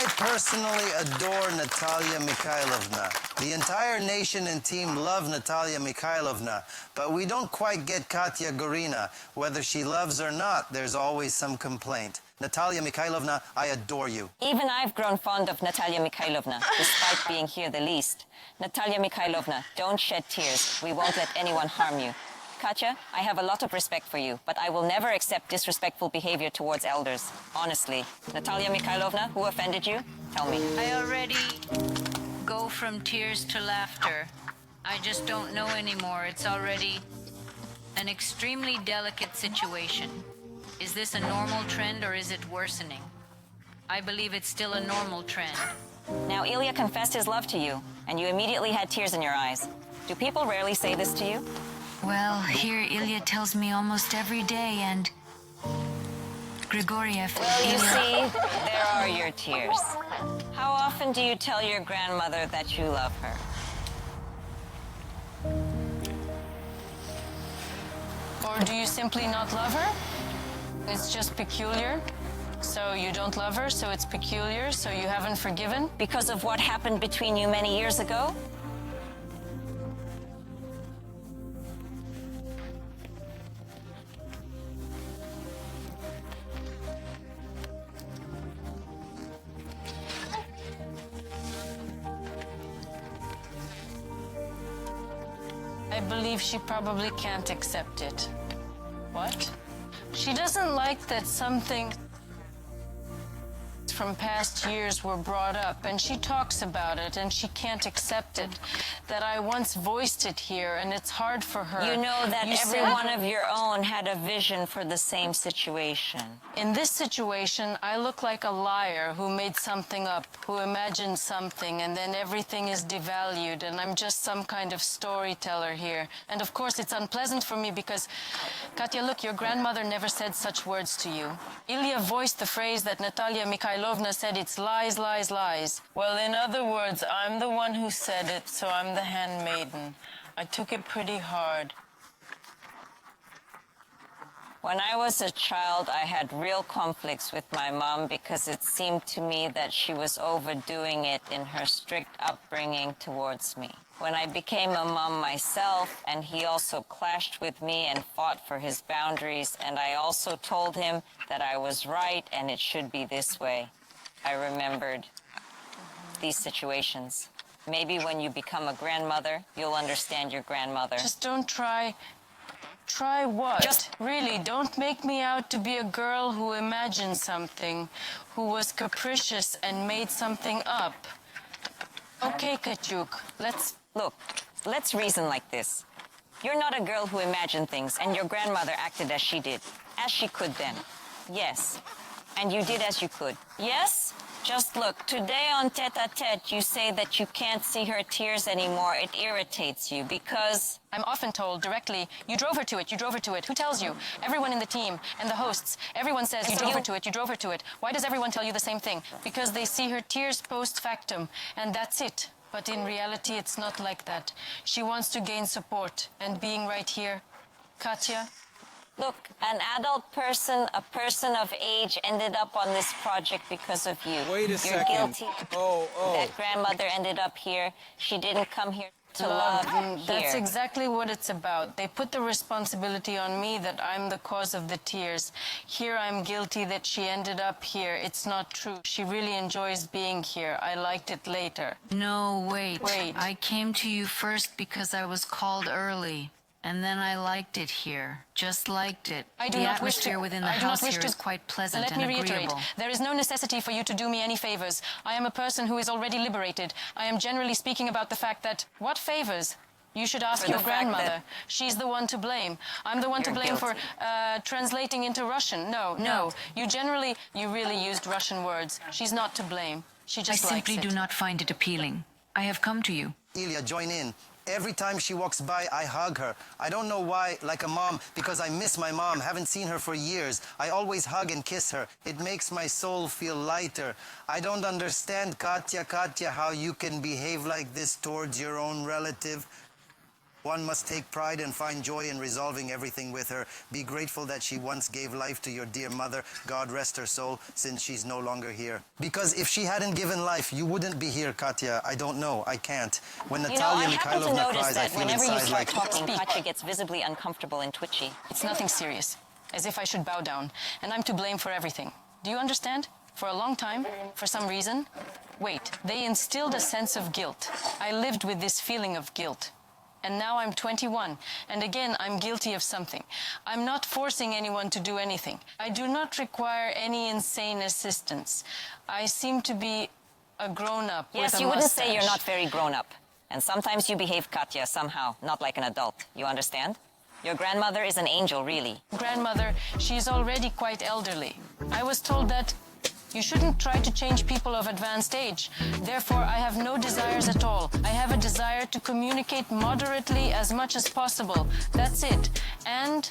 I personally adore Natalia Mikhailovna. The entire nation and team love Natalia Mikhailovna, but we don't quite get Katya Gorina. Whether she loves or not, there's always some complaint. Natalia Mikhailovna, I adore you. Even I've grown fond of Natalia Mikhailovna, despite being here the least. Natalia Mikhailovna, don't shed tears. We won't let anyone harm you. Katya, I have a lot of respect for you, but I will never accept disrespectful behavior towards elders. Honestly. Natalia Mikhailovna, who offended you? Tell me. I already go from tears to laughter. I just don't know anymore. It's already an extremely delicate situation. Is this a normal trend or is it worsening? I believe it's still a normal trend. Now, Ilya confessed his love to you, and you immediately had tears in your eyes. Do people rarely say this to you? Well, here Ilya tells me almost every day, and Grigoriev... Well, you see, there are your tears. How often do you tell your grandmother that you love her? Or do you simply not love her? It's just peculiar? So you don't love her, so it's peculiar, so you haven't forgiven? Because of what happened between you many years ago? I believe she probably can't accept it. What? She doesn't like that something from past years were brought up, and she talks about it, and she can't accept it. That I once voiced it here, and it's hard for her. You know that You every said- one of your own had a vision for the same situation. In this situation, I look like a liar who made something up, who imagined something, and then everything is devalued, and I'm just some kind of storyteller here. And of course, it's unpleasant for me because, Katya, look, your grandmother never said such words to you. Ilya voiced the phrase that Natalia Mikhailovna said, it's lies, lies, lies. Well, in other words, I'm the one who said it, so I'm the handmaiden. I took it pretty hard. When I was a child, I had real conflicts with my mom because it seemed to me that she was overdoing it in her strict upbringing towards me. When I became a mom myself, and he also clashed with me and fought for his boundaries, and I also told him that I was right and it should be this way, I remembered these situations. Maybe when you become a grandmother, you'll understand your grandmother. Just don't try. Try what? Just- Really, don't make me out to be a girl who imagined something, who was capricious and made something up. Okay, Katyuk, Look, let's reason like this. You're not a girl who imagined things, and your grandmother acted as she did. As she could then. Yes. And you did as you could. Yes? Just look, today on Tête-à-Tête, you say that you can't see her tears anymore. It irritates you because... I'm often told directly, you drove her to it, you drove her to it. Who tells you? Everyone in the team and the hosts. Everyone says, you drove her to it, you drove her to it. Why does everyone tell you the same thing? Because they see her tears post factum, and that's it. But in reality, it's not like that. She wants to gain support, and being right here, Katya, Look, an adult person, a person of age, ended up on this project because of you. Wait a You're second. guilty. Oh. That grandmother ended up here. She didn't come here to love that's here. exactly what it's about. They put the responsibility on me that I'm the cause of the tears. Here I'm guilty that she ended up here. It's not true. She really enjoys being here. I liked it later. No, wait. Wait. I came to you first because I was called early. And then I liked it here. Just liked it. I do the not wish to- atmosphere within the I do not house wish here to- is quite pleasant Let and me reiterate, agreeable. there is no necessity for you to do me any favors. I am a person who is already liberated. I am generally speaking about the fact that, what favors? You should ask For your the fact grandmother. that- She's the one to blame. I'm the one to You're blame for guilty. translating into Russian. No. You really used Russian words. She's not to blame. She I just likes simply it. do not find it appealing. I have come to you. Ilya, join in. Every time she walks by, I hug her. I don't know why, like a mom, because I miss my mom, haven't seen her for years. I always hug and kiss her. It makes my soul feel lighter. I don't understand, Katya, how you can behave like this towards your own relative. One must take pride and find joy in resolving everything with her. Be grateful that she once gave life to your dear mother. God rest her soul, since she's no longer here. Because if she hadn't given life, you wouldn't be here, Katya. I don't know. I can't. When Natalia I happen to Mikhailovna notice cries, I that feel whenever you inside start like... talking, Katya gets visibly uncomfortable and twitchy. It's nothing serious, as if I should bow down, and I'm to blame for everything. Do you understand? For a long time, for some reason. Wait, they instilled a sense of guilt. I lived with this feeling of guilt. And now I'm 21, and again I'm guilty of something. I'm not forcing anyone to do anything. I do not require any insane assistance. I seem to be a grown-up with a Yes, you wouldn't say you're mustache. not very grown up. And sometimes you behave, Katya, somehow, not like an adult. You understand? Your grandmother is an angel, really. Grandmother, she is already quite elderly. I was told that you shouldn't try to change people of advanced age. Therefore, I have no desires at all. I have a desire to communicate moderately as much as possible. That's it. And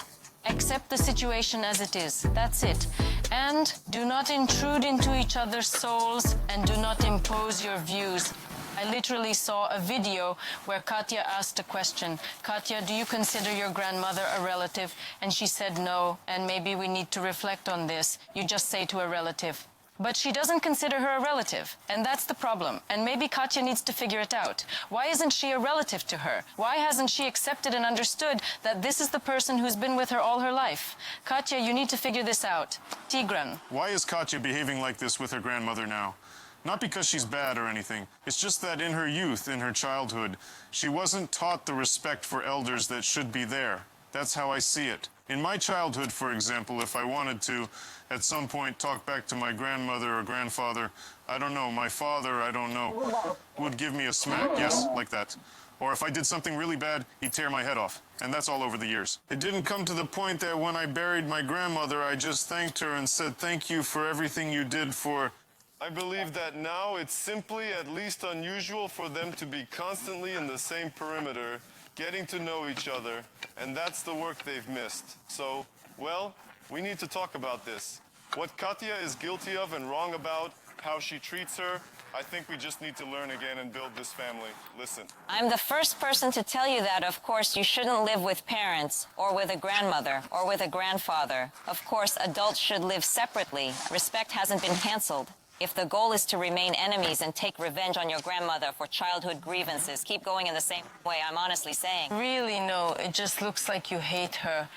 accept the situation as it is. That's it. And do not intrude into each other's souls and do not impose your views. I literally saw a video where Katya asked a question. Katya, do you consider your grandmother a relative? And she said no, and maybe we need to reflect on this. You just say to a relative. But she doesn't consider her a relative, and that's the problem. And maybe Katya needs to figure it out. Why isn't she a relative to her? Why hasn't she accepted and understood that this is the person who's been with her all her life? Katya, you need to figure this out. Tigran. Why is Katya behaving like this with her grandmother now? Not because she's bad or anything. It's just that in her youth, in her childhood, she wasn't taught the respect for elders that should be there. That's how I see it. In my childhood, for example, if I wanted to, at some point, talk back to my grandmother or grandfather, I don't know, my father, I don't know, would give me a smack, yes, like that. Or if I did something really bad, he'd tear my head off. And that's all over the years. It didn't come to the point that when I buried my grandmother, I just thanked her and said, thank you for everything you did for... I believe that now it's simply at least unusual for them to be constantly in the same perimeter, getting to know each other, and that's the work they've missed. So, well, we need to talk about this. What Katya is guilty of and wrong about, how she treats her, I think we just need to learn again and build this family. Listen. I'm the first person to tell you that, of course, you shouldn't live with parents, or with a grandmother, or with a grandfather. Of course, adults should live separately. Respect hasn't been canceled. If the goal is to remain enemies and take revenge on your grandmother for childhood grievances, keep going in the same way, I'm honestly saying. Really, no, it just looks like you hate her.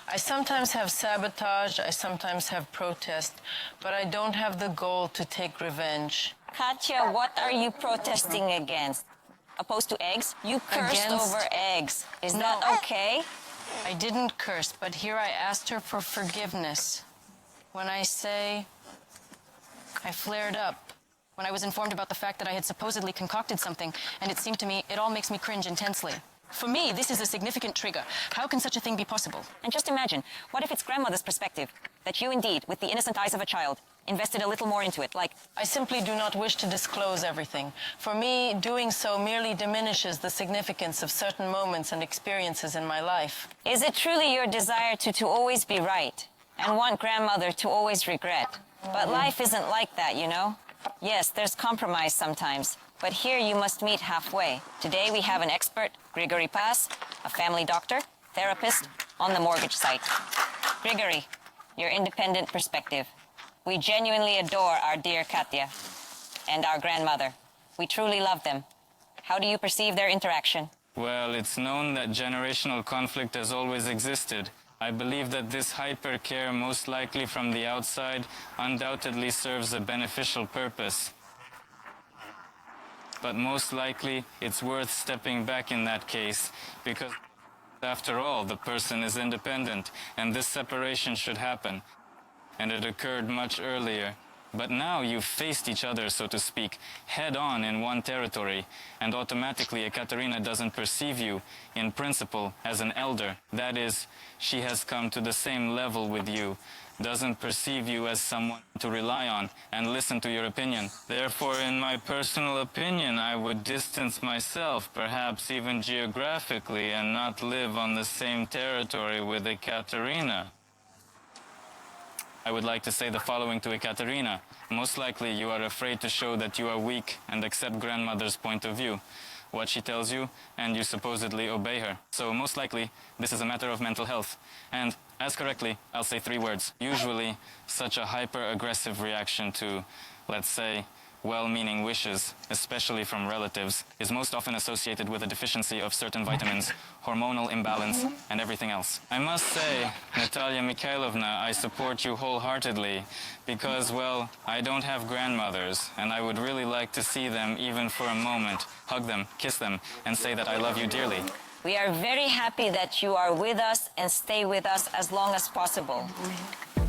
I sometimes have sabotage, I sometimes have protest, but I don't have the goal to take revenge. Katya, what are you protesting against? Opposed to eggs? You cursed Against- over eggs. Is No. that okay? I didn't curse, but here I asked her for forgiveness. When I say I flared up, when I was informed about the fact that I had supposedly concocted something, and it seemed to me, it all makes me cringe intensely. For me, this is a significant trigger. How can such a thing be possible? And just imagine, what if it's grandmother's perspective? That you indeed, with the innocent eyes of a child, invested a little more into it, like... I simply do not wish to disclose everything. For me, doing so merely diminishes the significance of certain moments and experiences in my life. Is it truly your desire to always be right, and want grandmother to always regret? But life isn't like that, you know? Yes, there's compromise sometimes, but here you must meet halfway. Today we have an expert, Grigory Paz, a family doctor, therapist, on the mortgage site. Grigory, your independent perspective. We genuinely adore our dear Katya and our grandmother. We truly love them. How do you perceive their interaction? Well, it's known that generational conflict has always existed. I believe that this hypercare, most likely from the outside, undoubtedly serves a beneficial purpose. But most likely, it's worth stepping back in that case, because after all, the person is independent, and this separation should happen. And it occurred much earlier. But now you've faced each other, so to speak, head-on in one territory, and automatically Ekaterina doesn't perceive you, in principle, as an elder. That is, she has come to the same level with you, doesn't perceive you as someone to rely on and listen to your opinion. Therefore, in my personal opinion, I would distance myself, perhaps even geographically, and not live on the same territory with Ekaterina. I would like to say the following to Ekaterina. Most likely you are afraid to show that you are weak and accept grandmother's point of view. what she tells you, and you supposedly obey her. So most likely, this is a matter of mental health. And as correctly, I'll say 3 words. Usually, such a hyper-aggressive reaction to, let's say, well-meaning wishes, especially from relatives, is most often associated with a deficiency of certain vitamins, hormonal imbalance, and everything else. I must say, Natalia Mikhailovna, I support you wholeheartedly because, well, I don't have grandmothers, and I would really like to see them even for a moment, hug them, kiss them, and say that I love you dearly. We are very happy that you are with us and stay with us as long as possible.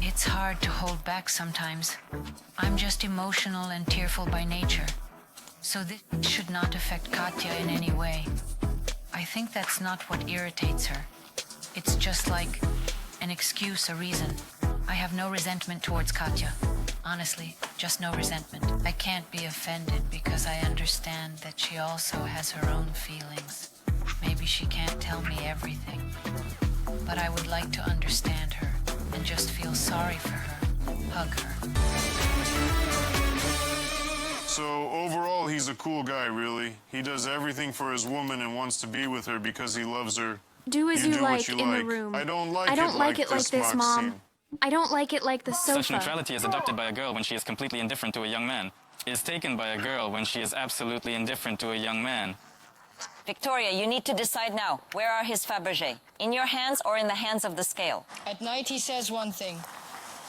It's hard to hold back sometimes. I'm just emotional and tearful by nature. So this should not affect Katya in any way. I think that's not what irritates her. It's just like an excuse, a reason. I have no resentment towards Katya. Honestly, just no resentment. I can't be offended because I understand that she also has her own feelings. Maybe she can't tell me everything. But I would like to understand her and just feel sorry for her, hug her. So overall, he's a cool guy, really. He does everything for his woman and wants to be with her because he loves her. Do as you do what like you in like. the room. I don't like it like this, Mom. Maxine. I don't like it like the sofa. Such neutrality is adopted by a girl when she is completely indifferent to a young man. It is taken by a girl when she is absolutely indifferent to a young man. Victoria, you need to decide now. Where are his Fabergé? In your hands or in the hands of the scale? At night, he says one thing.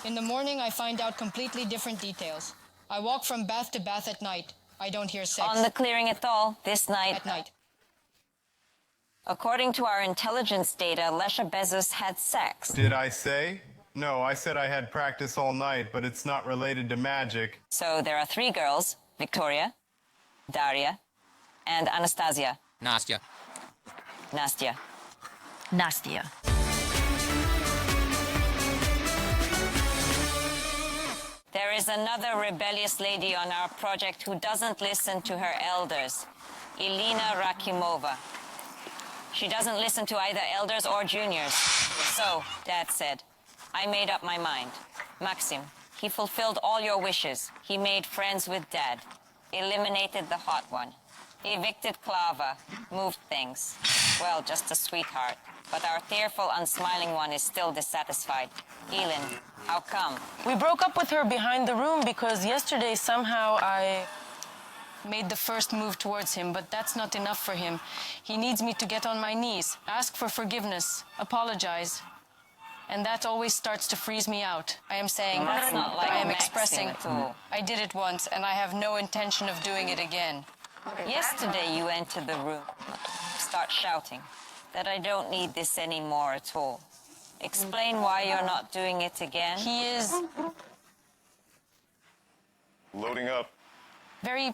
In the morning, I find out completely different details. I walk from bath to bath at night. I don't hear sex. On the clearing it all, this night. At night. According to our intelligence data, Lesha Bezos had sex. Did I say? No, I said I had practice all night, but it's not related to magic. So there are 3 girls, Victoria, Daria, and Anastasia. Nastya. Nastya. Nastya. There is another rebellious lady on our project who doesn't listen to her elders, Elena Rakimova. She doesn't listen to either elders or juniors. So, Dad said, I made up my mind. Maxim, he fulfilled all your wishes. He made friends with Dad, eliminated the hot one, evicted Klava, moved things. Well, just a sweetheart. But our tearful, unsmiling one is still dissatisfied. Elin, how come? We broke up with her behind the room because yesterday somehow I made the first move towards him, but that's not enough for him. He needs me to get on my knees, ask for forgiveness, apologize. And that always starts to freeze me out. I am saying, That's not like I am Maxim expressing, at all. I did it once and I have no intention of doing it again. Yesterday you entered the room, start shouting that I don't need this anymore at all. Explain why you're not doing it again. He is Loading up. very...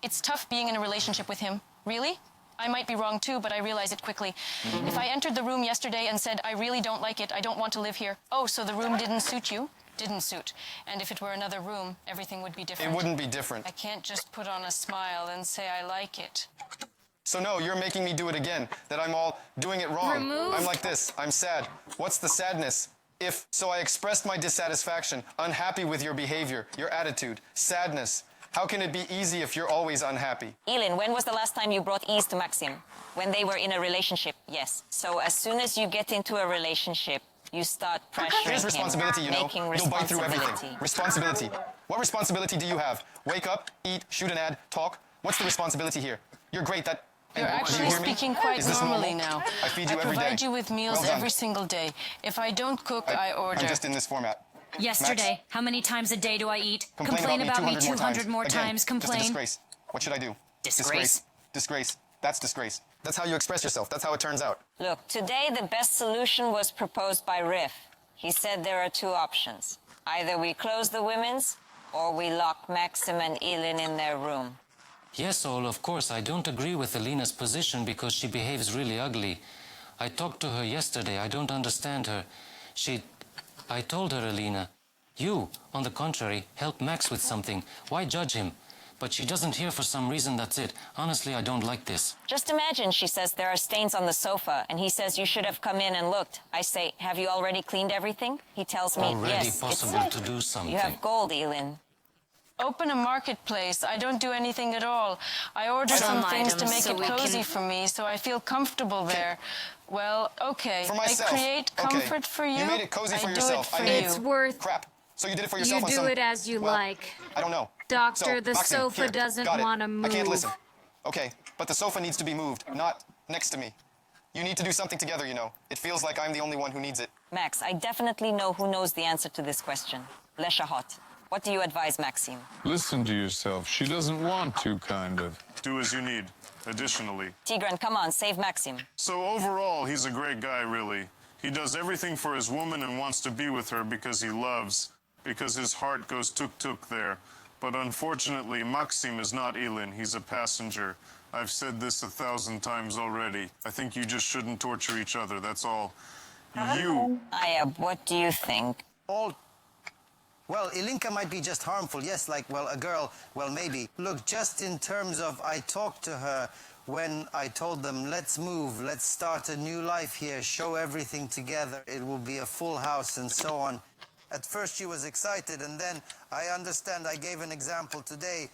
It's tough being in a relationship with him. Really? I might be wrong too, but I realize it quickly. If I entered the room yesterday and said, I really don't like it, I don't want to live here. Oh, so the room didn't suit you? Didn't suit. And if it were another room, everything would be different. It wouldn't be different. I can't just put on a smile and say I like it. So no, you're making me do it again, that I'm all doing it wrong. Remove. I'm like this, I'm sad. What's the sadness? So I expressed my dissatisfaction, unhappy with your behavior, your attitude, sadness. How can it be easy if you're always unhappy? Elin, when was the last time you brought ease to Maxim? When they were in a relationship, yes. So as soon as you get into a relationship, you start pressuring Here's responsibility, him, you know. making You'll bite through everything. responsibility. Responsibility. What responsibility do you have? Wake up, eat, shoot an ad, talk? What's the responsibility here? You're great, that... You're do you actually hear me? speaking quite Is this normally normal? now. I feed you every day. provide you with meals Well done. every single day. If I don't cook, I order. I'm just in this format. Yesterday, Max? how many times a day do I eat? Complain about me 200 more Again, times. Just a Complain. disgrace. What should I do? Disgrace. Disgrace. That's disgrace. That's how you express yourself. That's how it turns out. Look, today the best solution was proposed by Riff. He said there are 2 options. Either we close the women's, or we lock Maxim and Elin in their room. Yes, Ol, of course, I don't agree with Alina's position because she behaves really ugly. I talked to her yesterday. I don't understand her. I told her, Alina, you, on the contrary, help Max with something. Why judge him? But she doesn't hear for some reason, that's it. Honestly, I don't like this. Just imagine, she says, there are stains on the sofa, and he says you should have come in and looked. I say, have you already cleaned everything? He tells me, Already yes. possible to do something. You have gold, Elin. open a marketplace. I don't do anything at all. I order some things to make it cozy for me, so I feel comfortable there. Well, okay. For myself. I create comfort for you. You made it cozy for I yourself. Do it for I made you. It's worth. Crap. So you did it for You yourself on do some... it as you well, like. I don't know. Doctor, So, the Maxine, sofa here, doesn't got it. want to move. I can't listen. Okay, but the sofa needs to be moved, not next to me. You need to do something together, you know. It feels like I'm the only one who needs it. Max, I definitely know who knows the answer to this question. Lesha Hot. What do you advise Maxime? Listen to yourself. She doesn't want to, kind of. Do as you need. Additionally. Tigran, come on, save Maxime. So overall, he's a great guy, really. He does everything for his woman and wants to be with her because he loves, because his heart goes tuk-tuk there. But unfortunately, Maxim is not Elin. He's a passenger. I've said this 1,000 times already. I think you just shouldn't torture each other, that's all. You... Ayab, what do you think? Well, Ilinka might be just harmful, yes, like, well, a girl, well, maybe. Look, just in terms of I talked to her when I told them, let's move, let's start a new life here, show everything together, it will be a full house and so on. At first she was excited, and then I understand I gave an example today.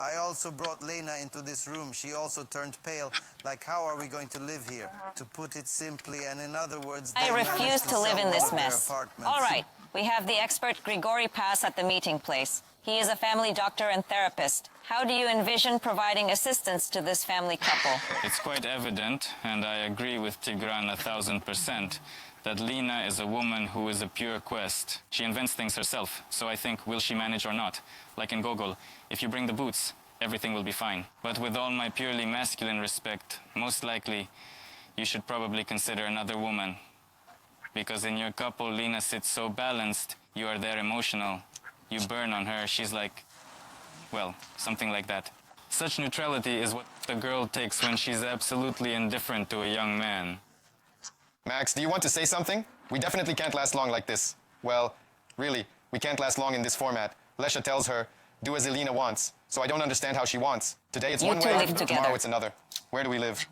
I also brought Lena into this room. She also turned pale. Like, how are we going to live here? To put it simply, and in other words... I refuse to live in this mess. Apartments. All right, we have the expert Grigori Pass at the meeting place. He is a family doctor and therapist. How do you envision providing assistance to this family couple? It's quite evident, and I agree with Tigran 1,000%, that Lena is a woman who is a pure quest. She invents things herself, so I think, will she manage or not? Like in Gogol, if you bring the boots, everything will be fine. But with all my purely masculine respect, most likely, you should probably consider another woman. Because in your couple, Lena sits so balanced, you are there emotional. You burn on her, she's like, well, something like that. Such neutrality is what the girl takes when she's absolutely indifferent to a young man. Max, do you want to say something? We definitely can't last long like this. Well, really, we can't last long in this format. Lesha tells her, do as Elena wants. So I don't understand how she wants. Today it's one way, tomorrow it's another. Where do we live?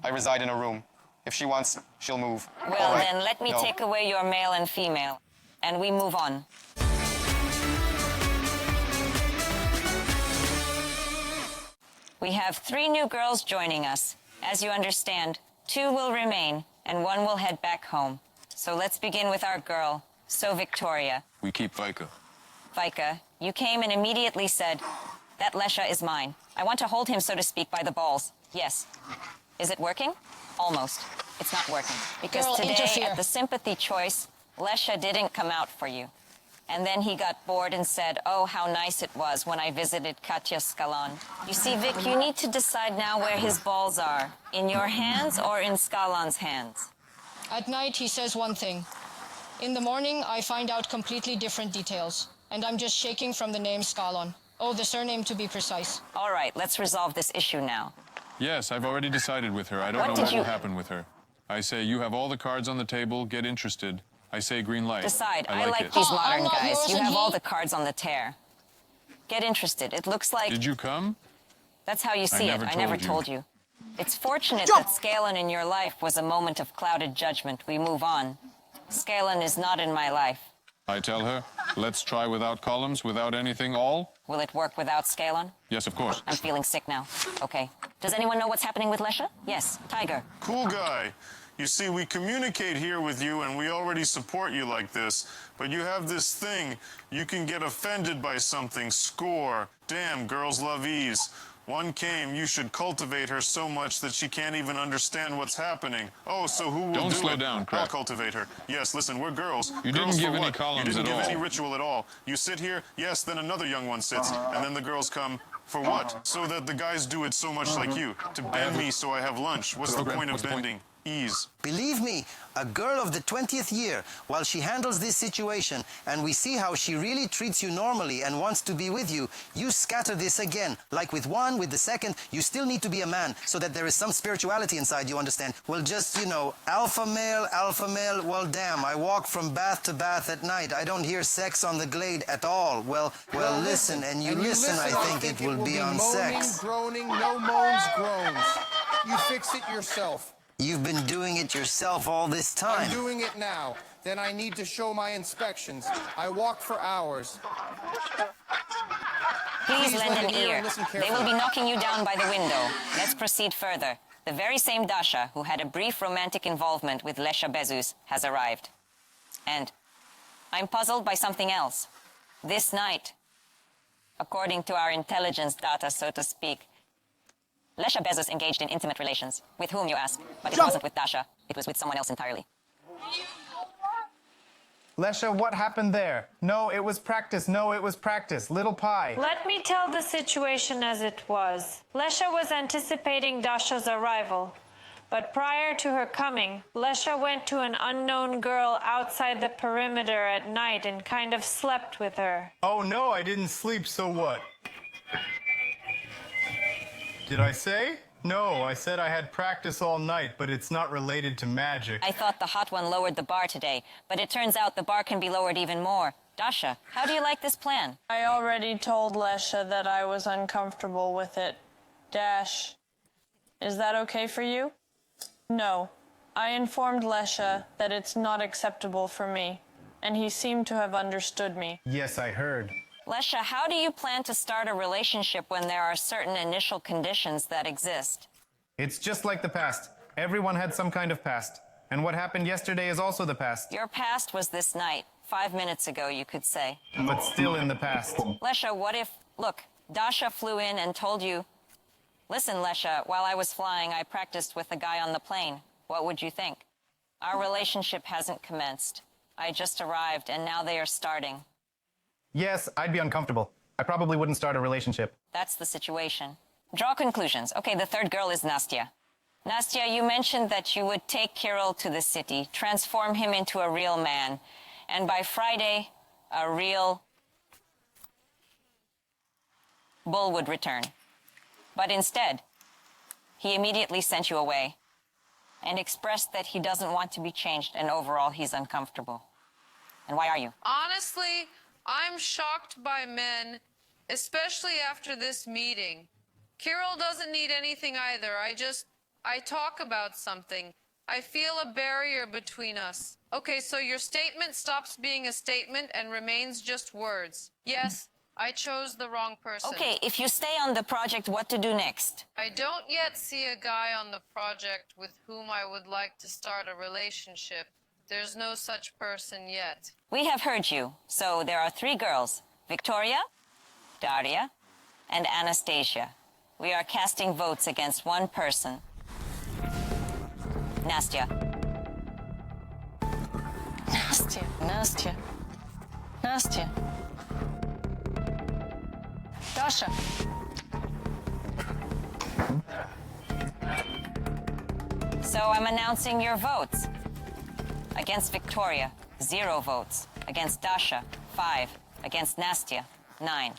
I reside in a room. If she wants, she'll move. Well, then let me take away your male and female, and we move on. We have 3 new girls joining us. As you understand, 2 will remain, and 1 will head back home. So let's begin with our girl. So, Victoria. We keep Vika. Vika, you came and immediately said, that Lesha is mine. I want to hold him, so to speak, by the balls. Yes. Is it working? Almost. It's not working. Because today, at the sympathy choice, Lesha didn't come out for you. And then he got bored and said, oh, how nice it was when I visited Katya Skalan. You see, Vic, you need to decide now where his balls are. In your hands or in Skalan's hands? At night, he says one thing. In the morning, I find out completely different details. And I'm just shaking from the name Skalan. Oh, the surname to be precise. All right, let's resolve this issue now. Yes, I've already decided with her. I don't know what will happen with her. I say, you have all the cards on the table, get interested. I say green light. Decide. I like these modern guys. You have all the cards on the tear. Get interested. It looks like... Did you come? That's how you see it. I never told you. It's fortunate that Scalan in your life was a moment of clouded judgment. We move on. Scalan is not in my life. I tell her, let's try without columns, without anything, all. Will it work without Scalan? Yes, of course. I'm feeling sick now. Okay. Does anyone know what's happening with Lesha? Yes, Tiger. Cool guy. You see, we communicate here with you and we already support you like this, but you have this thing. You can get offended by something, score. Damn, girls love ease. One came, you should cultivate her so much that she can't even understand what's happening. Oh, so who will Don't do slow it? down, crap. I'll cultivate her. Yes, listen, we're girls. You Girls didn't give for any what? columns You didn't at give all. any ritual at all. You sit here, yes, then another young one sits, and then the girls come. For what? So that the guys do it so much like you. To bend me so I have lunch. What's the point of bending? Ease. Believe me, a girl of the 20th year, while she handles this situation and we see how she really treats you normally and wants to be with you, you scatter this again. Like with one, with the second, you still need to be a man so that there is some spirituality inside, you understand? Well, just, you know, alpha male, well, damn, I walk from bath to bath at night. I don't hear sex on the glade at all. Well, listen, and you listen, I think it will be on sex. Groaning, no moans, groans. You fix it yourself. You've been doing it yourself all this time. I'm doing it now. Then I need to show my inspections. I walk for hours. Please lend lend an an ear ear. and listen They will carefully. be knocking you down by the window. Let's proceed further. The very same Dasha who had a brief romantic involvement with Lesha Bezus has arrived. And I'm puzzled by something else. This night, according to our intelligence data, so to speak, Lesha Bezus engaged in intimate relations. With whom, you ask? But it wasn't with Dasha. It was with someone else entirely. Lesha, what happened there? No, it was practice. No, it was practice. Little pie. Let me tell the situation as it was. Lesha was anticipating Dasha's arrival. But prior to her coming, Lesha went to an unknown girl outside the perimeter at night and kind of slept with her. Oh no, I didn't sleep, so what? Did I say? No, I said I had practice all night, but it's not related to magic. I thought the hot one lowered the bar today, but it turns out the bar can be lowered even more. Dasha, how do you like this plan? I already told Lesha that I was uncomfortable with it. Dash. Is that okay for you? No. I informed Lesha that it's not acceptable for me, and he seemed to have understood me. Yes, I heard. Lesha, how do you plan to start a relationship when there are certain initial conditions that exist? It's just like the past. Everyone had some kind of past. And what happened yesterday is also the past. Your past was this night. 5 minutes ago, you could say. But still in the past. Lesha, what if... Look, Dasha flew in and told you... Listen, Lesha, while I was flying, I practiced with a guy on the plane. What would you think? Our relationship hasn't commenced. I just arrived, and now they are starting. Yes, I'd be uncomfortable. I probably wouldn't start a relationship. That's the situation. Draw conclusions. Okay, the third girl is Nastya. Nastya, you mentioned that you would take Kirill to the city, transform him into a real man, and by Friday, a real bull would return. But instead, he immediately sent you away and expressed that he doesn't want to be changed, and overall he's uncomfortable. And why are you? Honestly, I'm shocked by men, especially after this meeting. Kirill doesn't need anything either. I talk about something. I feel a barrier between us. Okay, so your statement stops being a statement and remains just words. Yes, I chose the wrong person. Okay, if you stay on the project, what to do next? I don't yet see a guy on the project with whom I would like to start a relationship. There's no such person yet. We have heard you. So there are 3 girls, Victoria, Daria, and Anastasia. We are casting votes against one person. Nastya. Nastya, Nastya, Nastya. Dasha. So I'm announcing your votes. Against Victoria, 0 votes. Against Dasha, 5. Against Nastya, 9.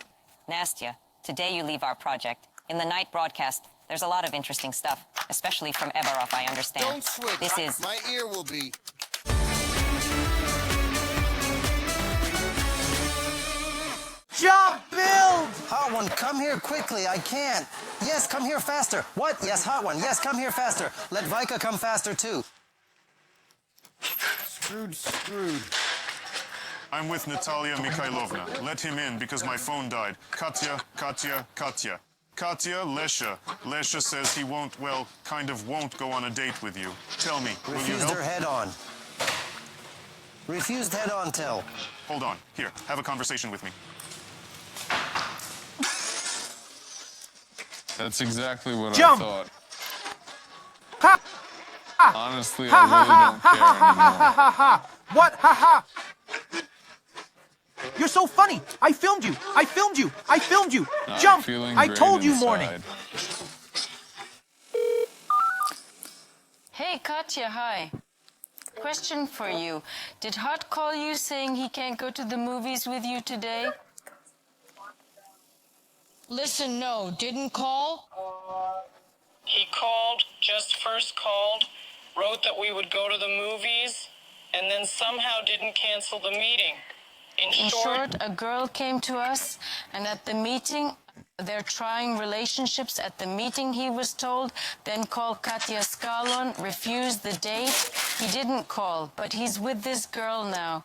Nastya, today you leave our project. In the night broadcast, there's a lot of interesting stuff, especially from Eberov, I understand. Don't switch. This is... My ear will be... Jump, build! Hot one, come here quickly. I can't. Yes, come here faster. What? Yes, hot one. Yes, come here faster. Let Vika come faster, too. Screwed. I'm with Natalia Mikhailovna. Let him in because my phone died. Katya. Katya, Lesha. Lesha says he won't go on a date with you. Tell me, will you Refused help? her head on. Refused head on tell. Hold on. Here, have a conversation with me. That's exactly what Jump! I thought. Ha! Honestly, Ha ha ha I really don't care anymore. ha! What? Ha ha! You're so funny. I filmed you. I'm Jump! feeling I great told you inside. morning. Hey, Katya, hi. Question for you. Did Hot call you saying he can't go to the movies with you today? Listen, no, didn't call. He called, just first called, wrote that we would go to the movies, and then somehow didn't cancel the meeting. In short, a girl came to us, and at the meeting, they're trying relationships. At the meeting, he was told, then called Katya Skalon, refused the date. He didn't call, but he's with this girl now.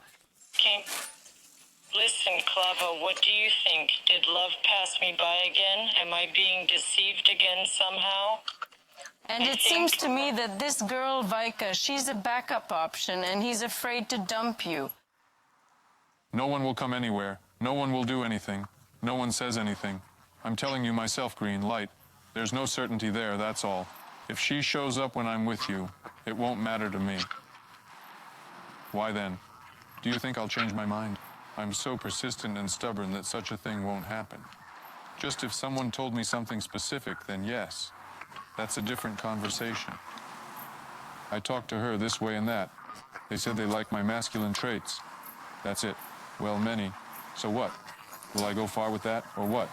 Listen, Clava, what do you think? Did love pass me by again? Am I being deceived again somehow? And it seems to me that this girl, Vika, she's a backup option, and he's afraid to dump you. No one will come anywhere. No one will do anything. No one says anything. I'm telling you myself, Green Light. There's no certainty there, that's all. If she shows up when I'm with you, it won't matter to me. Why then? Do you think I'll change my mind? I'm so persistent and stubborn that such a thing won't happen. Just if someone told me something specific, then yes. That's a different conversation. I talked to her this way and that. They said they like my masculine traits. That's it. Well, many. So what? Will I go far with that, or what?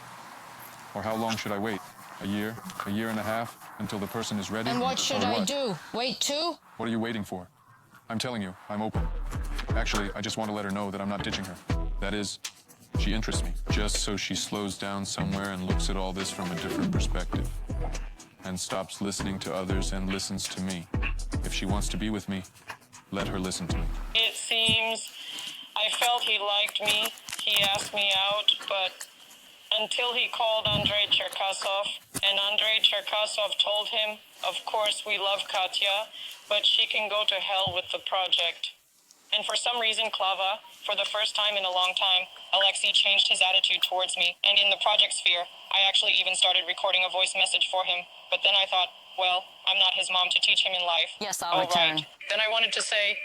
Or how long should I wait? A year and a half, until the person is ready? And what should Or I do? Wait too? What are you waiting for? I'm telling you, I'm open. Actually, I just want to let her know that I'm not ditching her. That is, she interests me, just so she slows down somewhere and looks at all this from a different perspective. And stops listening to others and listens to me. If she wants to be with me, let her listen to me. It seems I felt he liked me. He asked me out, but until he called Andrei Cherkasov, and Andrei Cherkasov told him, of course we love Katya, but she can go to hell with the project. And for some reason, Clava, for the first time in a long time, Alexei changed his attitude towards me. And in the project sphere, I actually even started recording a voice message for him. But then I thought, well, I'm not his mom to teach him in life. Yes, I'll return. Right. Then I wanted to say,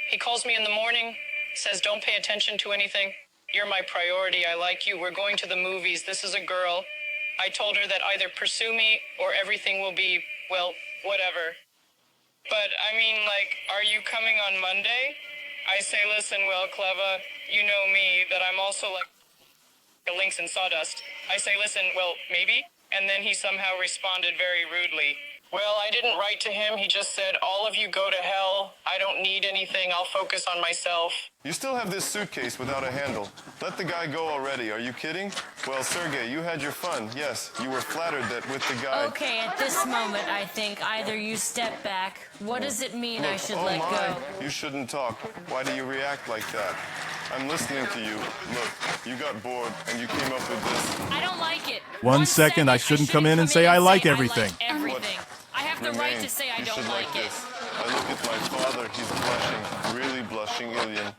he calls me in the morning, says don't pay attention to anything. You're my priority. I like you. We're going to the movies. This is a girl. I told her that either pursue me or everything will be, well, whatever. But I mean, like, are you coming on Monday? I say, listen, well, Cleva, you know me, that I'm also like a lynx in sawdust. I say, listen, well, maybe? And then he somehow responded very rudely. Well, I didn't write to him. He just said, all of you go to hell. I don't need anything. I'll focus on myself. You still have this suitcase without a handle. Let the guy go already. Are you kidding? Well, Sergey, you had your fun. Yes, you were flattered that with the guy... Okay, at this moment, I think either you step back. What does it mean I should let go? You shouldn't talk. Why do you react like that? I'm listening to you. Look, you got bored and you came up with this. I don't like it. One second, I shouldn't come in and say I like everything. I have the right to say I don't like it. I look at my father. He's blushing. Really blushing, Ilyin.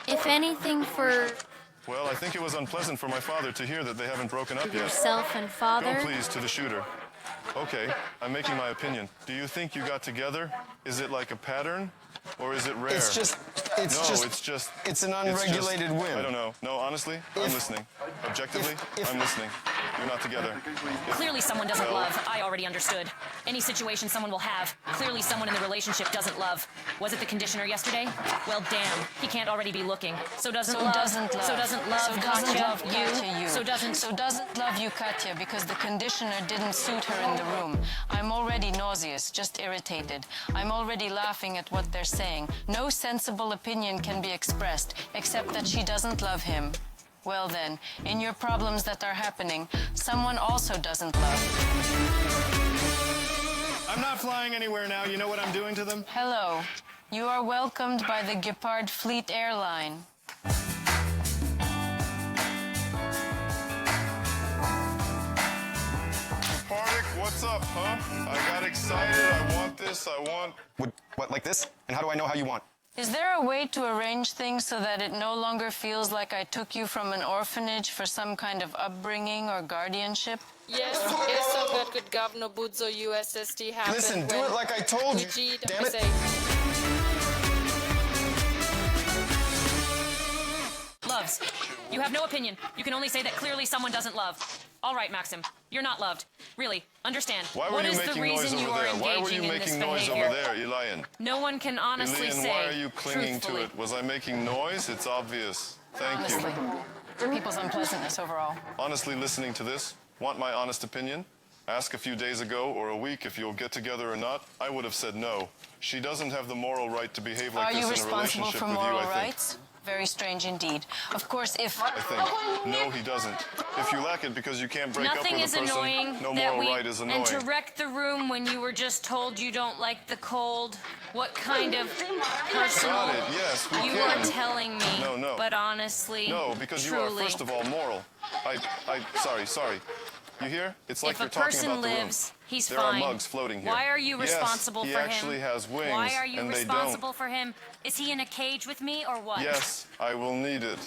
If anything, for Well, I think it was unpleasant for my father to hear that they haven't broken up yet. yourself and father. Go, please, to the shooter. Okay, I'm making my opinion. Do you think you got together? Is it like a pattern? Or is it rare? It's just... It's an unregulated whim. I don't know. No, honestly, I'm listening. Objectively, I'm listening. You're not together. Clearly someone doesn't love. I already understood. Any situation someone will have, clearly someone in the relationship doesn't love. Was it the conditioner yesterday? Well, damn. He can't already be looking. So doesn't love. So doesn't love Katya. So doesn't love you, Katya, because the conditioner didn't suit her in the room. I'm already nauseous, just irritated. I'm already laughing at what they're saying. No sensible opinion can be expressed, except that she doesn't love him. Well then, in your problems that are happening, someone also doesn't love. I'm not flying anywhere now. You know what I'm doing to them? Hello. You are welcomed by the Gepard Fleet Airline. Pardik, what's up, huh? I got excited. I want this. I want... What, like this? And how do I know how you want? Is there a way to arrange things so that it no longer feels like I took you from an orphanage for some kind of upbringing or guardianship? Yes, eso that could Governor Budzo USSD happen. Listen, do it like I told you. Damn it. Loves. You have no opinion. You can only say that clearly someone doesn't love. All right, Maxim. You're not loved. Really. Understand. Why were you making noise over there? Why were you making noise over there, Elian? No one can honestly Elian, say. why are you clinging to it? Was I making noise? It's obvious. Thank you. People's unpleasantness overall. Honestly, listening to this, want my honest opinion? Ask a few days ago or a week if you'll get together or not, I would have said no. She doesn't have the moral right to behave like this in a relationship with you, I think. Are you responsible for moral rights? Very strange indeed. Of course, if... I think. No, he doesn't. If you lack it because you can't break Nothing up is with a person, annoying no that moral we right is annoying. and to wreck the room when you were just told you don't like the cold. What kind of personal Got it, yes, we you can. are telling me? No. But honestly, No, because you truly, are, first of all, moral. Sorry. You hear? It's like if you're a talking person about the room. lives, he's there fine. are mugs floating here. Why are you responsible yes, for he him? actually has wings, Why are you and responsible for him? Is he in a cage with me or what? Yes, I will need it.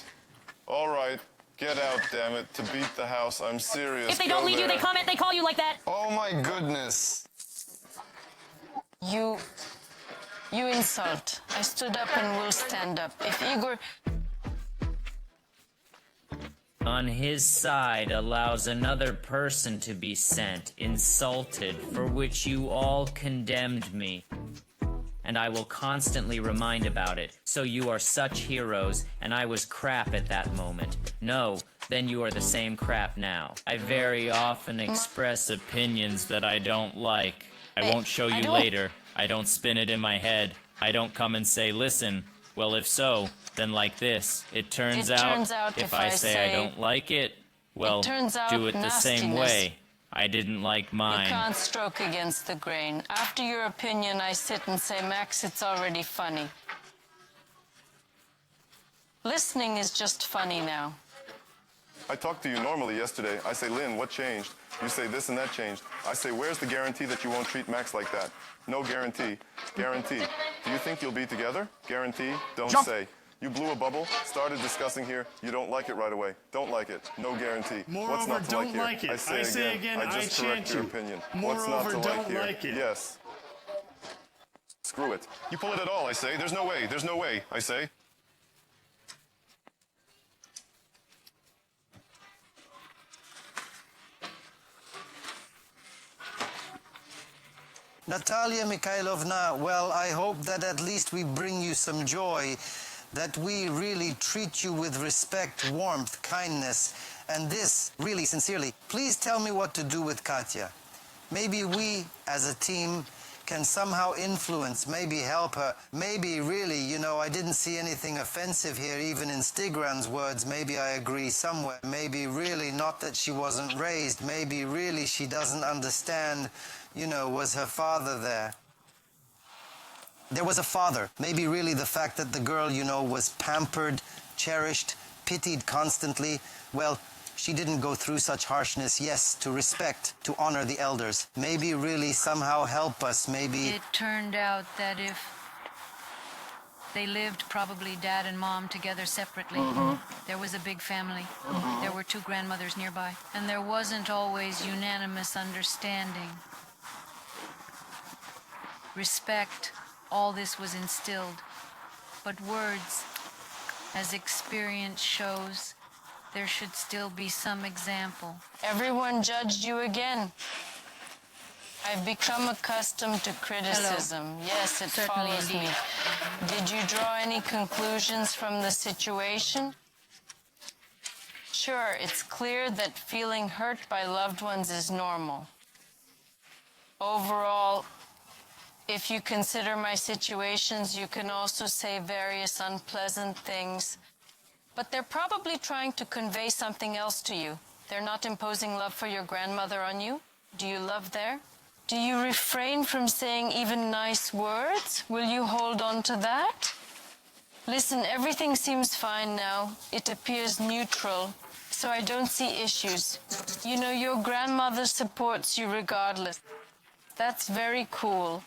All right, get out, damn it, to beat the house. I'm serious. If they don't lead you, they comment, they call you like that. Oh my goodness. You insult. I stood up and will stand up. If Igor... On his side allows another person to be sent, insulted, for which you all condemned me. And I will constantly remind about it. So you are such heroes, and I was crap at that moment. No, then you are the same crap now. I very often express opinions that I don't like. I won't show you later. I don't spin it in my head. I don't come and say, listen. Well, if so, then like this. It turns out if I say I don't like it, well, do it the same way. I didn't like mine. You can't stroke against the grain. After your opinion, I sit and say, Max, it's already funny. Listening is just funny now. I talked to you normally yesterday. I say, Lynn, what changed? You say this and that changed. I say, where's the guarantee that you won't treat Max like that? No guarantee. Guarantee. Do you think you'll be together? Guarantee. Don't say. You blew a bubble, started discussing here, you don't like it right away. Don't like it. No guarantee. Moreover, what's not to don't like here? like it. I say again, I just correct chant your you. opinion. Moreover, what's not to don't like here? like it. Yes. Screw it. You pull it at all, I say. There's no way. There's no way, I say. Natalia Mikhailovna, well, I hope that at least we bring you some joy, that we really treat you with respect, warmth, kindness, and this, really, sincerely, please tell me what to do with Katya. Maybe we, as a team, can somehow influence, maybe help her. Maybe really, you know, I didn't see anything offensive here, even in Stigran's words. Maybe I agree somewhere. Maybe really not that she wasn't raised. Maybe really she doesn't understand, you know, was her father there? There was a father. Maybe really the fact that the girl, you know, was pampered, cherished, pitied constantly. Well, she didn't go through such harshness. Yes, to respect, to honor the elders. Maybe really somehow help us, maybe... It turned out that if they lived, probably dad and mom, together separately. There was a big family. There were two grandmothers nearby. And there wasn't always unanimous understanding. Respect, all this was instilled. But words, as experience shows, there should still be some example. Everyone judged you again. I've become accustomed to criticism. Hello. Yes, it Certainly follows indeed. me. Did you draw any conclusions from the situation? Sure, it's clear that feeling hurt by loved ones is normal. Overall, if you consider my situations, you can also say various unpleasant things. But they're probably trying to convey something else to you. They're not imposing love for your grandmother on you. Do you love there? Do you refrain from saying even nice words? Will you hold on to that? Listen, everything seems fine now. It appears neutral, so I don't see issues. You know, your grandmother supports you regardless. That's very cool.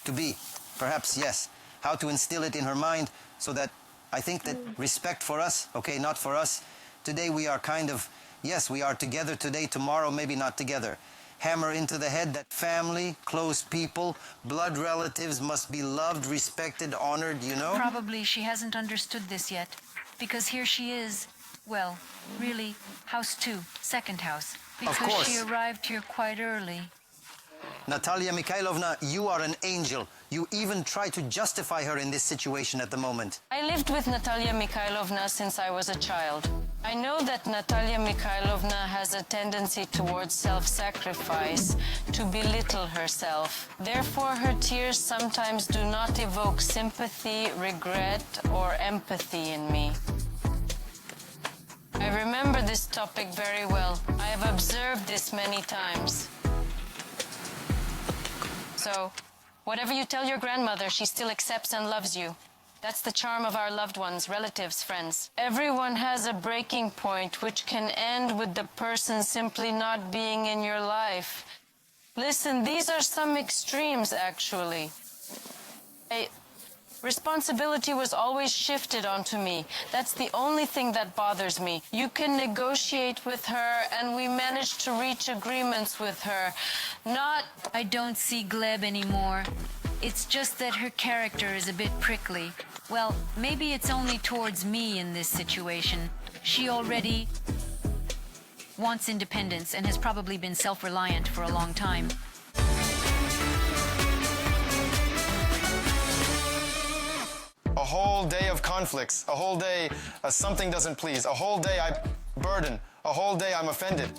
To be, perhaps, yes. How to instill it in her mind so that I think that respect for us, okay, not for us. Today we are kind of, yes, we are together today, tomorrow maybe not together. Hammer into the head that family, close people, blood relatives must be loved, respected, honored, you know? Probably she hasn't understood this yet, because here she is, well, really, house 2, second house, because she arrived here quite early. Natalia Mikhailovna, you are an angel. You even try to justify her in this situation at the moment. I lived with Natalia Mikhailovna since I was a child. I know that Natalia Mikhailovna has a tendency towards self-sacrifice, to belittle herself. Therefore, her tears sometimes do not evoke sympathy, regret, or empathy in me. I remember this topic very well. I have observed this many times. So, whatever you tell your grandmother, she still accepts and loves you. That's the charm of our loved ones, relatives, friends. Everyone has a breaking point which can end with the person simply not being in your life. Listen, these are some extremes, actually. Responsibility was always shifted onto me. That's the only thing that bothers me. You can negotiate with her, and we managed to reach agreements with her. I don't see Gleb anymore. It's just that her character is a bit prickly. Well, maybe it's only towards me in this situation. She already wants independence and has probably been self-reliant for a long time. A whole day of conflicts, a whole day something doesn't please, a whole day I burden, a whole day I'm offended.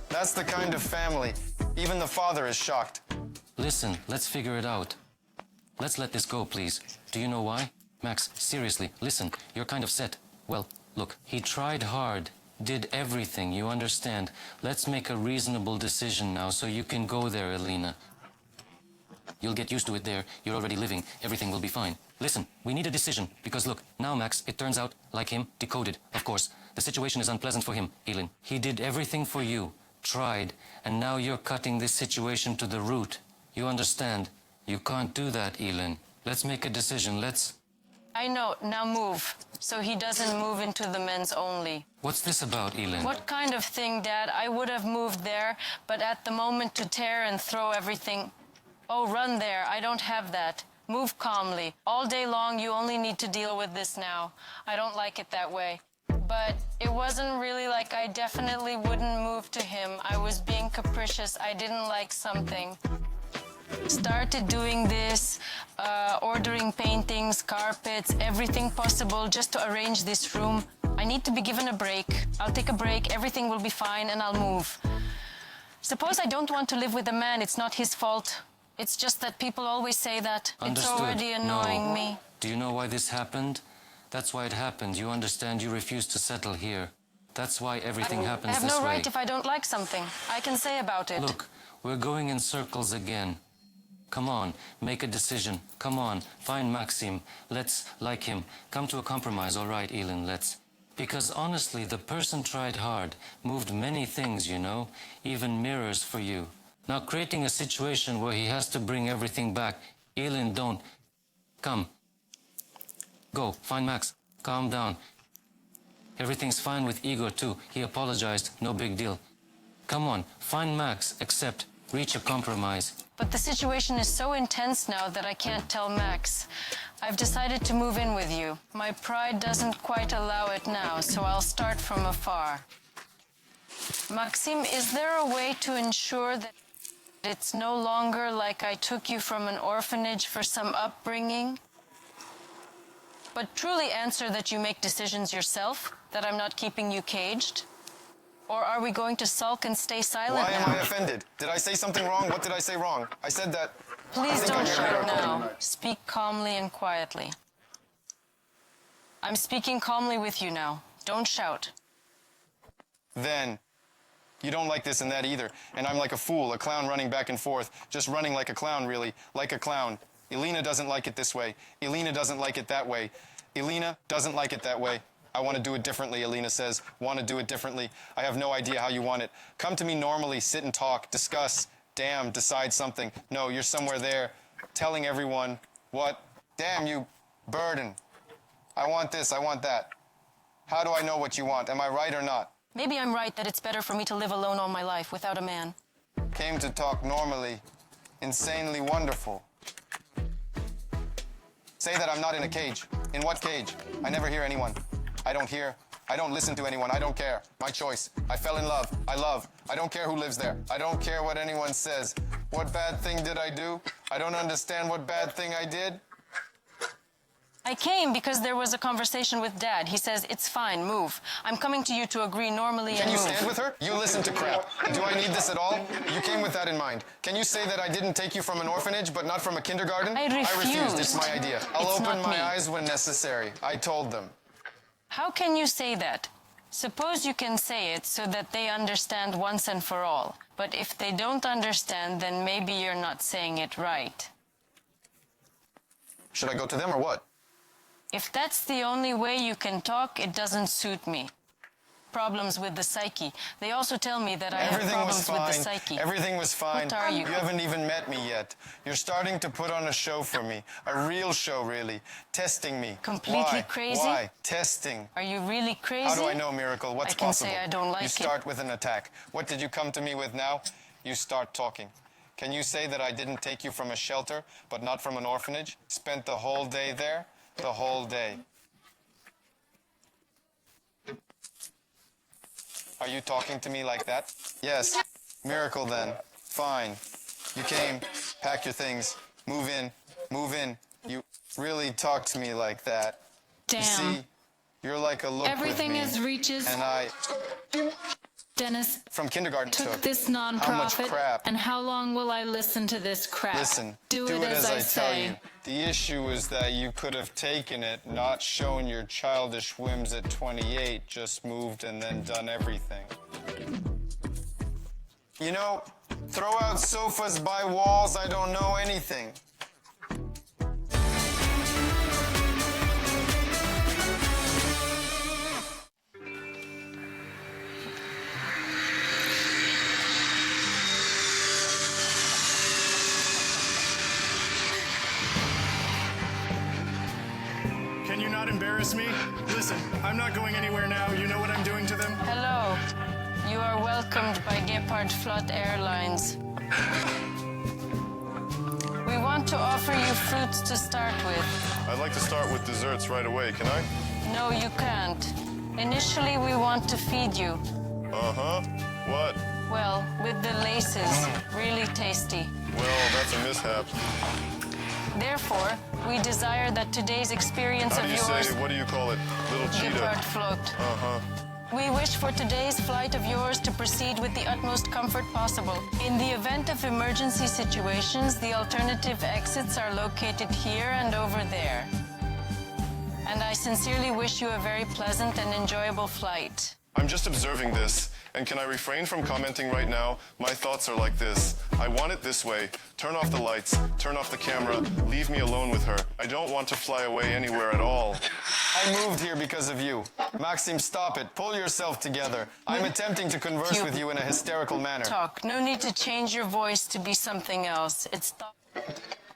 That's the kind of family. Even the father is shocked. Listen, let's figure it out. Let's let this go, please. Do you know why? Max, seriously, listen, you're kind of set. Well, look, he tried hard, did everything, you understand. Let's make a reasonable decision now so you can go there, Elena. You'll get used to it there. You're already living. Everything will be fine. Listen, we need a decision. Because look, now Max, it turns out, like him, decoded, of course. The situation is unpleasant for him, Elin. He did everything for you, tried, and now you're cutting this situation to the root. You understand? You can't do that, Elin. Let's make a decision. I know, now move. So he doesn't move into the men's only. What's this about, Elin? What kind of thing, Dad? I would have moved there, but at the moment to tear and throw everything... Oh, run there. I don't have that. Move calmly. All day long, you only need to deal with this now. I don't like it that way. But it wasn't really like I definitely wouldn't move to him. I was being capricious. I didn't like something. Started doing this, ordering paintings, carpets, everything possible just to arrange this room. I need to be given a break. I'll take a break, everything will be fine, and I'll move. Suppose I don't want to live with a man, it's not his fault. It's just that people always say that. Understood. It's already annoying me. Do you know why this happened? That's why it happened. You understand, you refused to settle here. That's why everything happens this way. I have no right if I don't like something. I can say about it. Look, we're going in circles again. Come on, make a decision. Come on, find Maxim. Let's like him. Come to a compromise, all right, Elin, let's. Because honestly, the person tried hard, moved many things, you know, even mirrors for you. Now creating a situation where he has to bring everything back. Elin, don't. Come. Go, find Max. Calm down. Everything's fine with Igor too. He apologized, no big deal. Come on, find Max, accept, reach a compromise. But the situation is so intense now that I can't tell Max. I've decided to move in with you. My pride doesn't quite allow it now, so I'll start from afar. Maxim, is there a way to ensure that it's no longer like I took you from an orphanage for some upbringing? But truly answer that you make decisions yourself, that I'm not keeping you caged? Or are we going to sulk and stay silent Why now? am I offended? Did I say something wrong? What did I say wrong? I said that... Please don't shout now. Speak calmly and quietly. I'm speaking calmly with you now. Don't shout. Then, you don't like this and that either. And I'm like a fool, a clown running back and forth. Just running like a clown, really. Like a clown. Elena doesn't like it this way. Elena doesn't like it that way. Elena doesn't like it that way. I want to do it differently, Elena says. Want to do it differently. I have no idea how you want it. Come to me normally, sit and talk, discuss. Damn, decide something. No, you're somewhere there, telling everyone, what? Damn, you burden. I want this, I want that. How do I know what you want? Am I right or not? Maybe I'm right that it's better for me to live alone all my life without a man. Came to talk normally. Insanely wonderful. Say that I'm not in a cage. In what cage? I never hear anyone. I don't hear. I don't listen to anyone. I don't care. My choice. I fell in love. I love. I don't care who lives there. I don't care what anyone says. What bad thing did I do? I don't understand what bad thing I did. I came because there was a conversation with Dad. He says, it's fine, move. I'm coming to you to agree normally and Can you move. stand with her? You listen to crap. Do I need this at all? You came with that in mind. Can you say that I didn't take you from an orphanage, but not from a kindergarten? I refused. It's my idea. I'll It's open not my me. eyes when necessary. I told them. How can you say that? Suppose you can say it so that they understand once and for all. But if they don't understand, then maybe you're not saying it right. Should I go to them or what? If that's the only way you can talk, it doesn't suit me. Problems with the psyche. They also tell me that I have problems with the psyche. Everything was fine. What are you? You haven't even met me yet. You're starting to put on a show for me. A real show, really. Testing me. Completely Why? crazy? Why? Testing. Are you really crazy? How do I know, Miracle? What's I can possible? say I don't like You it. start with an attack. What did you come to me with now? You start talking. Can you say that I didn't take you from a shelter, but not from an orphanage? Spent the whole day there? The whole day. Are you talking to me like that? Yes. Miracle then. Fine. You came, pack your things, move in, move in. You really talk to me like that. Damn. You see, you're like a look Everything with me. is reaches. And I, Dennis from kindergarten took this How much nonprofit, crap? and how long will I listen to this crap? Listen, do it as I tell say. you. The issue is that you could have taken it, not shown your childish whims at 28, just moved and then done everything. You know, throw out sofas by walls, I don't know anything. Can you not embarrass me? Listen, I'm not going anywhere now. You know what I'm doing to them? Hello. You are welcomed by Gepard Flot Airlines. We want to offer you fruits to start with. I'd like to start with desserts right away, can I? No, you can't. Initially, we want to feed you. Uh-huh. What? Well, with the laces. Really tasty. Well, that's a mishap. Therefore, we desire that today's experience How of do you yours... say, what do you call it? Little cheetah. Gepard Flot. Uh-huh. We wish for today's flight of yours to proceed with the utmost comfort possible. In the event of emergency situations, the alternative exits are located here and over there. And I sincerely wish you a very pleasant and enjoyable flight. I'm just observing this, and can I refrain from commenting right now? My thoughts are like this. I want it this way. Turn off the lights, turn off the camera, leave me alone with her. I don't want to fly away anywhere at all. I moved here because of you. Maxim, stop it. Pull yourself together. I'm attempting to converse with you in a hysterical manner. Talk. No need to change your voice to be something else. It's...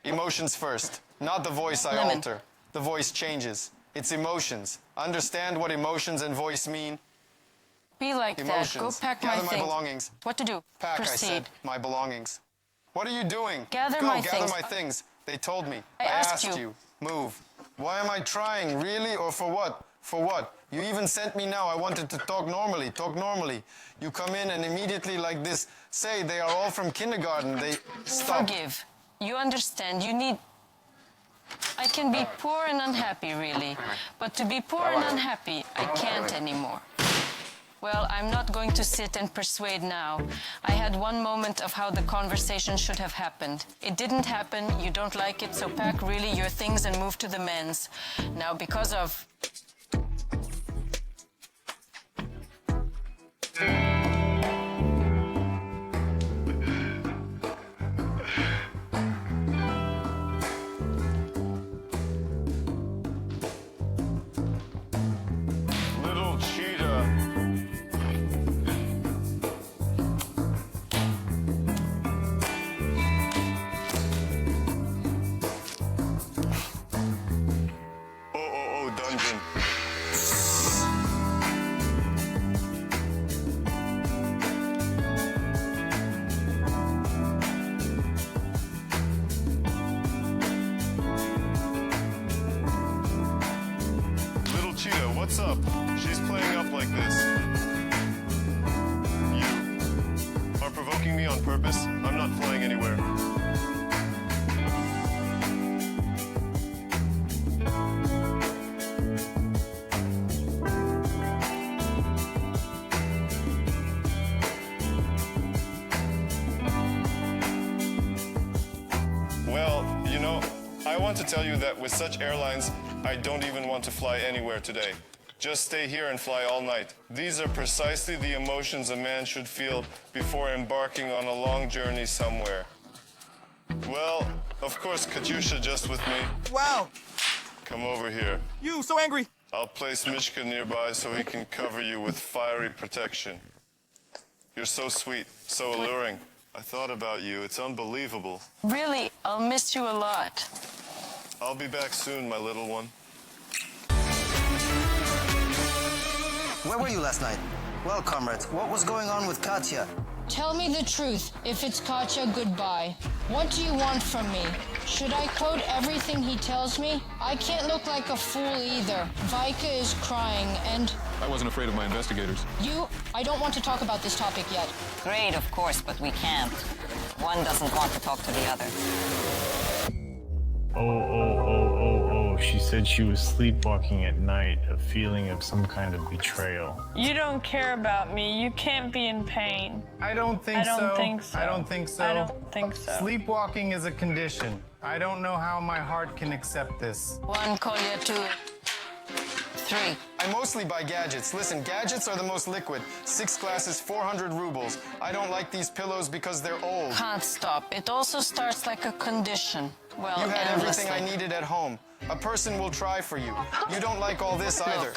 Emotions first. Not the voice I Lemon. alter. The voice changes. It's emotions. Understand what emotions and voice mean? Be like Emotions. that. Go pack Gather my my things. belongings. What to do? Pack, Proceed. I said. My belongings. What are you doing? Gather Go, my gather things. my things. They told me. I asked you. Move. Why am I trying? Really? Or for what? For what? You even sent me now. I wanted to talk normally. Talk normally. You come in and immediately like this say they are all from kindergarten. They stop. Forgive. You understand. You need... I can be poor and unhappy, really. But to be poor and unhappy, I can't anymore. Well, I'm not going to sit and persuade now. I had one moment of how the conversation should have happened. It didn't happen, you don't like it, so pack really your things and move to the men's. Now, because of... Little cheetah. Oh, dungeon. Little cheetah, what's up? She's playing up like this. You are provoking me on purpose. I'm not flying anywhere. I want to tell you that with such airlines, I don't even want to fly anywhere today. Just stay here and fly all night. These are precisely the emotions a man should feel before embarking on a long journey somewhere. Well, of course, Katyusha just with me. Wow. Come over here. You, so angry. I'll place Mishka nearby so he can cover you with fiery protection. You're so sweet, so alluring. I thought about you. It's unbelievable. Really, I'll miss you a lot. I'll be back soon, my little one. Where were you last night? Well, comrades, what was going on with Katya? Tell me the truth. If it's Katya, goodbye. What do you want from me? Should I quote everything he tells me? I can't look like a fool either. Vika is crying and... I wasn't afraid of my investigators. I don't want to talk about this topic yet. Great, of course, but we can't. One doesn't want to talk to the other. Oh, she said she was sleepwalking at night, a feeling of some kind of betrayal. You don't care about me. You can't be in pain. I don't think so. I don't think so. I don't think so. I don't think so. Sleepwalking is a condition. I don't know how my heart can accept this. 1, Kolya, 2, 3. I mostly buy gadgets. Listen, gadgets are the most liquid. 6 glasses, 400 rubles. I don't like these pillows because they're old. Can't stop. It also starts like a condition. Well, You had endlessly. everything I needed at home. A person will try for you. You don't like all this either.